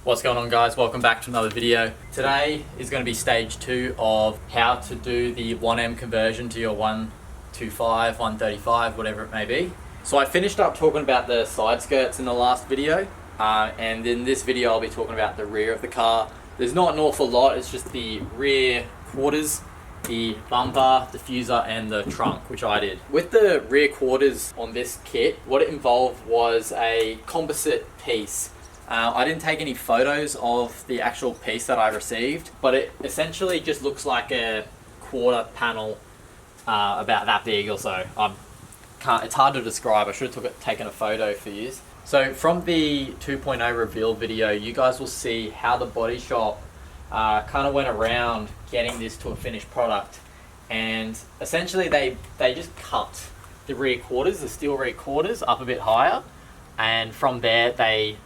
What's going on, guys? Welcome back to another video. Today is going to be stage 2 of how to do the 1M conversion to your 125, 135, whatever it may be. So I finished up talking about the side skirts in the last video, and in this video I'll be talking about the rear of the car. There's not an awful lot, it's just the rear quarters, the bumper, diffuser, and the trunk, which I did. With the rear quarters on this kit, what it involved was a composite piece. I didn't take any photos of the actual piece that I received, but it essentially just looks like a quarter panel about that big or so. It's hard to describe. I should have taken a photo for you. So from the 2.0 reveal video, you guys will see how the body shop kind of went around getting this to a finished product. And essentially they just cut the rear quarters, the steel rear quarters, up a bit higher. And from there they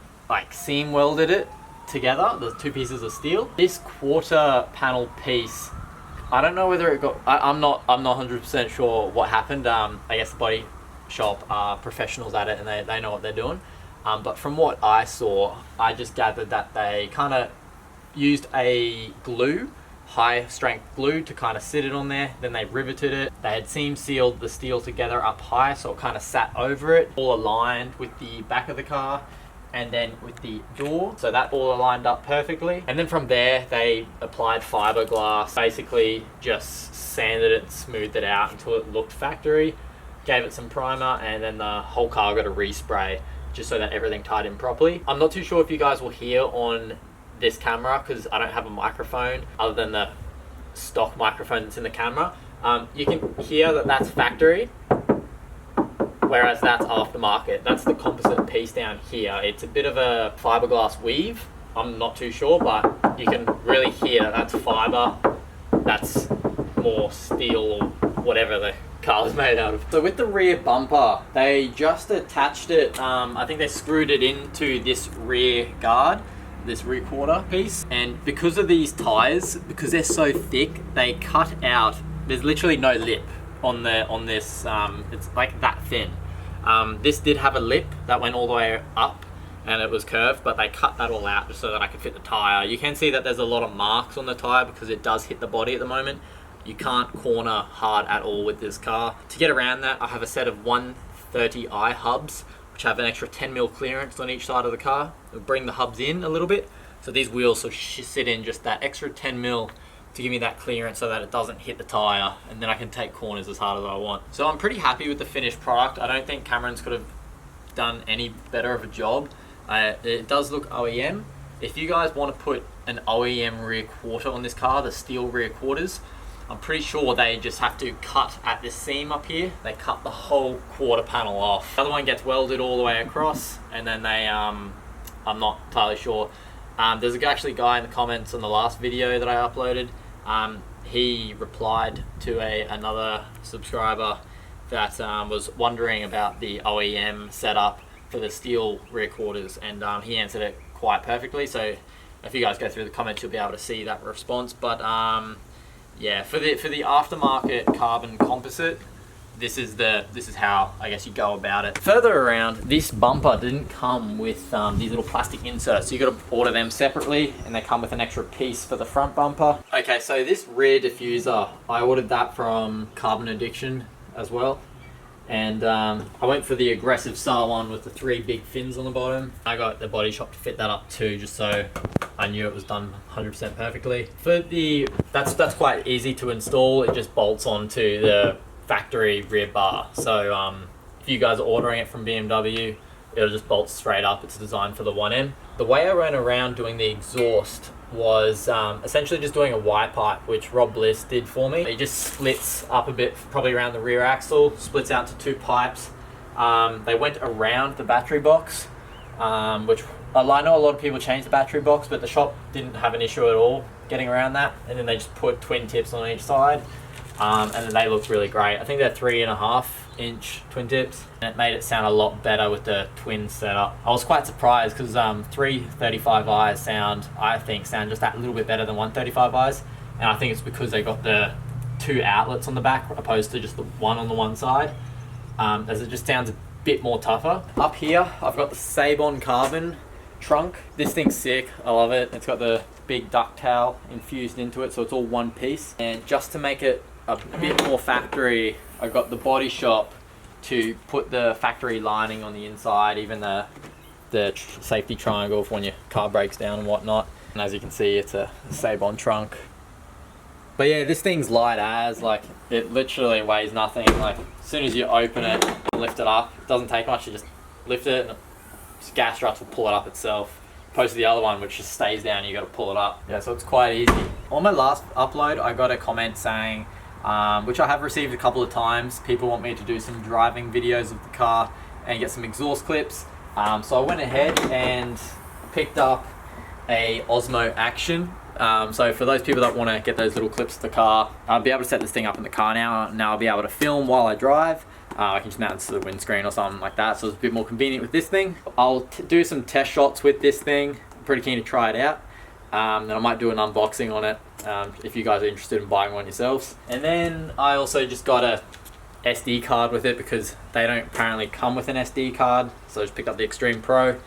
seam welded it together, the two pieces of steel. This quarter panel piece, I don't know whether it got, I'm not 100% sure what happened. I guess the body shop are professionals at it and they know what they're doing. But from what I saw, I just gathered that they kind of used a glue, high strength glue, to kind of sit it on there. Then they riveted it. They had seam sealed the steel together up high, so it kind of sat over it, all aligned with the back of the car and then with the door, so that all aligned up perfectly. And then from there they applied fiberglass, basically just sanded it, smoothed it out until it looked factory, gave it some primer, and then the whole car got a respray just so that everything tied in properly. I'm not too sure if you guys will hear on this camera because I don't have a microphone other than the stock microphone that's in the camera. You can hear that that's factory, whereas that's aftermarket. That's the composite piece down here. It's a bit of a fiberglass weave. I'm not too sure, but you can really hear that's fiber. That's more steel or whatever the car's made out of. So with the rear bumper, they just attached it, I think they screwed it into this rear guard, this rear quarter piece. And because of these tires, because they're so thick, they cut out, there's literally no lip on this, it's like that thin. This did have a lip that went all the way up and it was curved, but they cut that all out just so that I could fit the tire. You can see that there's a lot of marks on the tire because it does hit the body at the moment. You can't corner hard at all with this car. To get around that, I have a set of 130i hubs, which have an extra 10mm clearance on each side of the car. It'll bring the hubs in a little bit, so these wheels will sit in just that extra 10mm to give me that clearance so that it doesn't hit the tire, and then I can take corners as hard as I want. So I'm pretty happy with the finished product. I don't think Cameron's could have done any better of a job. It does look OEM. If you guys want to put an OEM rear quarter on this car, the steel rear quarters, I'm pretty sure they just have to cut at this seam up here. They cut the whole quarter panel off. The other one gets welded all the way across, and then they, I'm not entirely sure. There's actually a guy in the comments on the last video that I uploaded. He replied to another subscriber that was wondering about the OEM setup for the steel rear quarters, and he answered it quite perfectly. So if you guys go through the comments, you'll be able to see that response. But yeah, for the aftermarket carbon composite, this is how I guess you go about it. Further around, this bumper didn't come with these little plastic inserts, so you got to order them separately, and they come with an extra piece for the front bumper. Okay, so this rear diffuser, I ordered that from Carbon Addiction as well, and I went for the aggressive style one with the 3 big fins on the bottom. I got the body shop to fit that up too, just so I knew it was done 100% perfectly. For the that's quite easy to install. It just bolts onto the factory rear bar. So if you guys are ordering it from BMW, it'll just bolt straight up. It's designed for the 1M. The way I went around doing the exhaust was essentially just doing a Y pipe, which Rob Bliss did for me. It just splits up a bit, probably around the rear axle, splits out to 2 pipes. They went around the battery box, which I know a lot of people change the battery box, but the shop didn't have an issue at all getting around that. And then they just put twin tips on each side. And then they looked really great. I think they're 3.5-inch twin tips, and it made it sound a lot better with the twin setup. I was quite surprised because 335i's sound just that little bit better than 135i's, and I think it's because they got the 2 outlets on the back opposed to just the one on the one side, as it just sounds a bit more tougher. Up here I've got the Sabon Carbon trunk. This thing's sick, I love it. It's got the big ducktail infused into it, so it's all one piece. And just to make it a bit more factory, I got the body shop to put the factory lining on the inside, even the safety triangle for when your car breaks down and whatnot. And as you can see, it's a Sabon trunk. But yeah, this thing's light as, like, it literally weighs nothing. Like, as soon as you open it and lift it up, it doesn't take much. You just lift it and gas struts will pull it up itself. Opposed to the other one, which just stays down, you got to pull it up. Yeah, so it's quite easy. On my last upload, I got a comment saying, which I have received a couple of times, people want me to do some driving videos of the car and get some exhaust clips. So I went ahead and picked up a Osmo Action. So for those people that want to get those little clips of the car, I'll be able to set this thing up in the car now. Now I'll be able to film while I drive. I can just mount it to the windscreen or something like that, so it's a bit more convenient with this thing. I'll do some test shots with this thing. I'm pretty keen to try it out. And I might do an unboxing on it if you guys are interested in buying one yourselves. And then I also just got a SD card with it because they don't apparently come with an SD card, so I just picked up the Extreme Pro.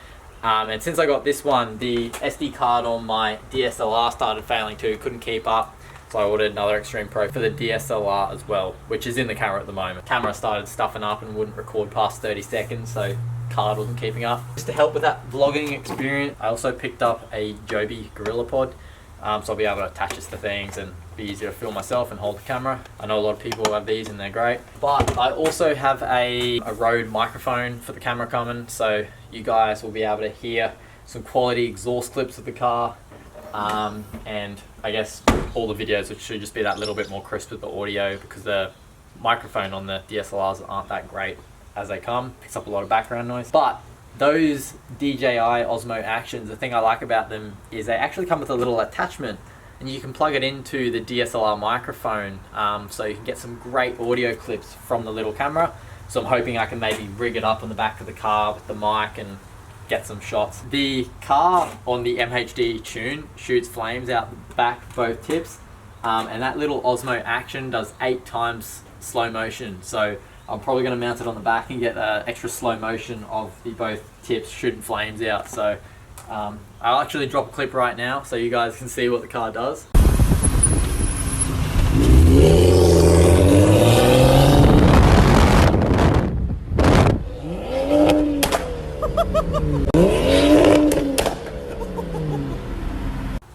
And since I got this one, the SD card on my DSLR started failing too, couldn't keep up. So I ordered another Extreme Pro for the DSLR as well, which is in the camera at the moment. Camera started stuffing up and wouldn't record past 30 seconds, so card wasn't keeping up. Just to help with that vlogging experience, I also picked up a Joby GorillaPod. So I'll be able to attach this to things and be easier to film myself and hold the camera. I know a lot of people have these and they're great. But I also have a Rode microphone for the camera coming, so you guys will be able to hear some quality exhaust clips of the car. And I guess all the videos, which should just be that little bit more crisp with the audio, because the microphone on the DSLRs aren't that great as they come. Picks up a lot of background noise. But those DJI Osmo Actions, the thing I like about them is they actually come with a little attachment and you can plug it into the DSLR microphone, so you can get some great audio clips from the little camera. So I'm hoping I can maybe rig it up on the back of the car with the mic and get some shots. The car on the MHD Tune shoots flames out the back, both tips, and that little Osmo Action does 8 times slow motion. So I'm probably going to mount it on the back and get extra slow motion of the both tips shooting flames out. So I'll actually drop a clip right now so you guys can see what the car does.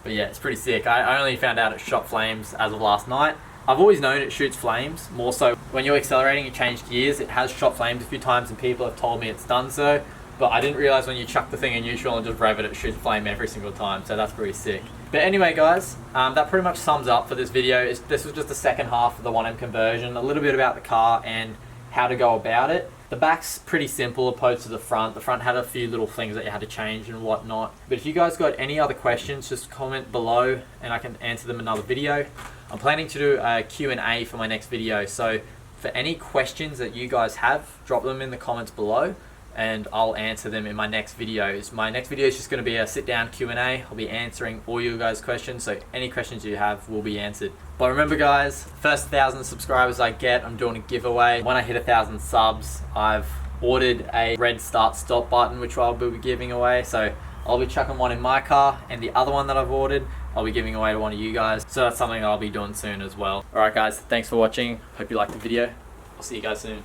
But yeah, it's pretty sick. I only found out it shot flames as of last night. I've always known it shoots flames, more so when you're accelerating and change gears, it has shot flames a few times and people have told me it's done so, but I didn't realize when you chuck the thing in neutral and just rev it, it shoots flame every single time, so that's pretty sick. But anyway guys, that pretty much sums up for this video. This was just the second half of the 1M conversion, a little bit about the car and how to go about it. The back's pretty simple opposed to the front. The front had a few little things that you had to change and whatnot. But if you guys got any other questions, just comment below and I can answer them in another video. I'm planning to do a Q&A for my next video. So for any questions that you guys have, drop them in the comments below and I'll answer them in my next videos. My next video is just going to be a sit down Q&A. I'll be answering all you guys' questions. So any questions you have will be answered. But remember guys, first 1,000 subscribers I get, I'm doing a giveaway. When I hit 1,000 subs, I've ordered a red start stop button, which I'll be giving away. So I'll be chucking one in my car and the other one that I've ordered, I'll be giving away to one of you guys. So that's something I'll be doing soon as well. Alright guys, thanks for watching. Hope you liked the video. I'll see you guys soon.